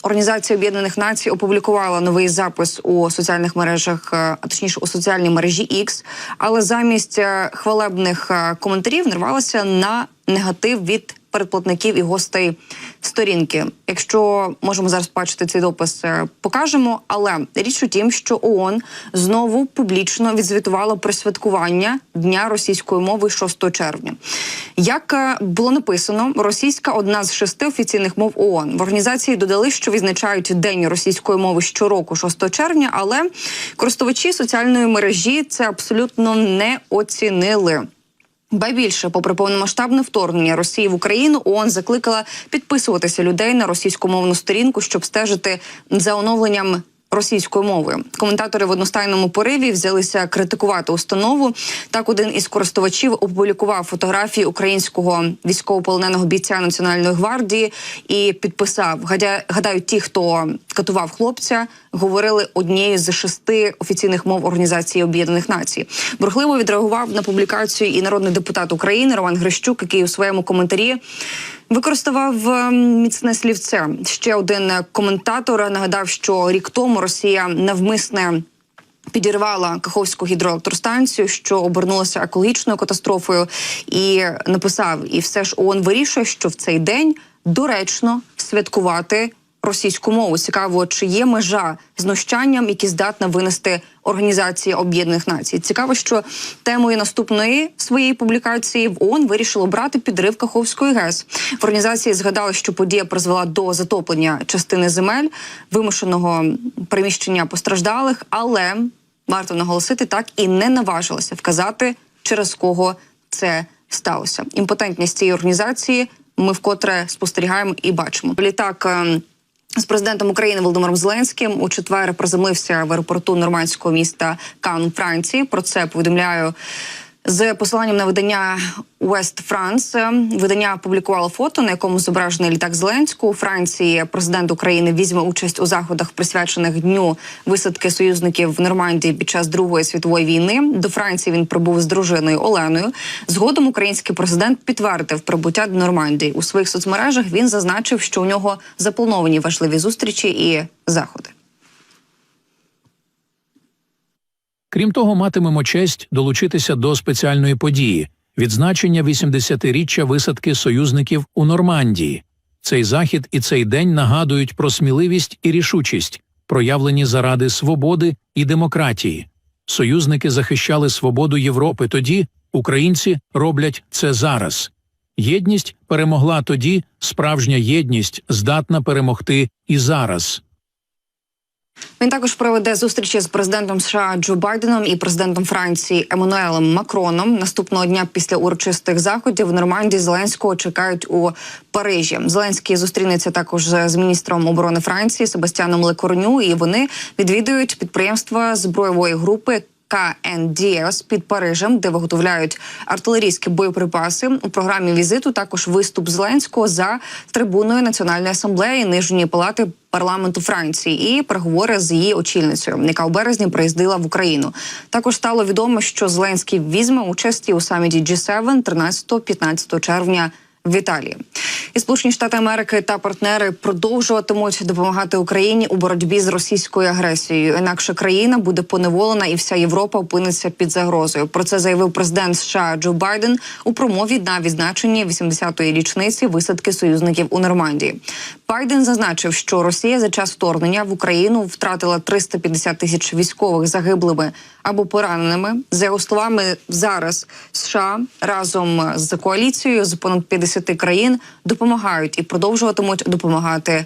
Організація Об'єднаних Націй опублікувала новий запис у соціальних мережах, а точніше у соціальній мережі X, але замість хвалебних коментарів нарвалася на негатив від передплатників і гостей сторінки. Якщо можемо зараз бачити цей допис, покажемо. Але річ у тім, що ООН знову публічно відзвітувала про святкування Дня російської мови 6 червня. Як було написано, російська – одна з 6 офіційних мов ООН. В організації додали, що відзначають День російської мови щороку 6 червня, але користувачі соціальної мережі це абсолютно не оцінили. Ба більше, попри повномасштабне вторгнення Росії в Україну, ООН закликала підписуватися людей на російськомовну сторінку, щоб стежити за оновленням російської мови. Коментатори в одностайному пориві взялися критикувати установу. Так, один із користувачів опублікував фотографії українського військовополоненого бійця Національної гвардії і підписав: гадаю, ті, хто катував хлопця, говорили однією з 6 офіційних мов Організації Об'єднаних Націй. Бурхливо відреагував на публікацію і народний депутат України Роман Грищук, який у своєму коментарі використовував міцне слівце. Ще один коментатор нагадав, що рік тому Росія навмисне підірвала Каховську гідроелектростанцію, що обернулося екологічною катастрофою, і написав: і все ж ООН вирішує, що в цей день доречно святкувати російську мову. Цікаво, чи є межа знущанням, які здатна винести Організація Об'єднаних Націй. Цікаво, що темою наступної своєї публікації в ООН вирішило брати підрив Каховської ГЕС. В організації згадали, що подія призвела до затоплення частини земель, вимушеного переміщення постраждалих, але, варто наголосити, так і не наважилася вказати, через кого це сталося. Імпотентність цієї організації ми вкотре спостерігаємо і бачимо. Літак з президентом України Володимиром Зеленським у четвер приземлився в аеропорту нормандського міста Кан, Франції. Про це повідомляю з посиланням на видання West France. Видання опублікувало фото, на якому зображений літак Зеленського. У Франції президент України візьме участь у заходах, присвячених дню висадки союзників в Нормандії під час Другої світової війни. До Франції він прибув з дружиною Оленою. Згодом український президент підтвердив прибуття до Нормандії. У своїх соцмережах він зазначив, що у нього заплановані важливі зустрічі і заходи. Крім того, матимемо честь долучитися до спеціальної події – відзначення 80-річчя висадки союзників у Нормандії. Цей захід і цей день нагадують про сміливість і рішучість, проявлені заради свободи і демократії. Союзники захищали свободу Європи тоді, українці роблять це зараз. Єдність перемогла тоді, справжня єдність здатна перемогти і зараз. Він також проведе зустрічі з президентом США Джо Байденом і президентом Франції Еммануелем Макроном. Наступного дня після урочистих заходів в Нормандії Зеленського чекають у Парижі. Зеленський зустрінеться також з міністром оборони Франції Себастьяном Лекорню, і вони відвідують підприємства збройової групи КНДС під Парижем, де виготовляють артилерійські боєприпаси. У програмі візиту також виступ Зеленського за трибуною Національної асамблеї Нижньої палати парламенту Франції і переговори з її очільницею, яка у березні приїздила в Україну. Також стало відомо, що Зеленський візьме участь у саміті G7 13-15 червня в Італії. І Сполучені Штати Америки та партнери продовжуватимуть допомагати Україні у боротьбі з російською агресією. Інакше країна буде поневолена і вся Європа опиниться під загрозою. Про це заявив президент США Джо Байден у промові на відзначенні 80-ї річниці висадки союзників у Нормандії. Байден зазначив, що Росія за час вторгнення в Україну втратила 350 тисяч військових загиблими або пораненими. За його словами, зараз США разом з коаліцією з понад 50 країн допомагають і продовжуватимуть допомагати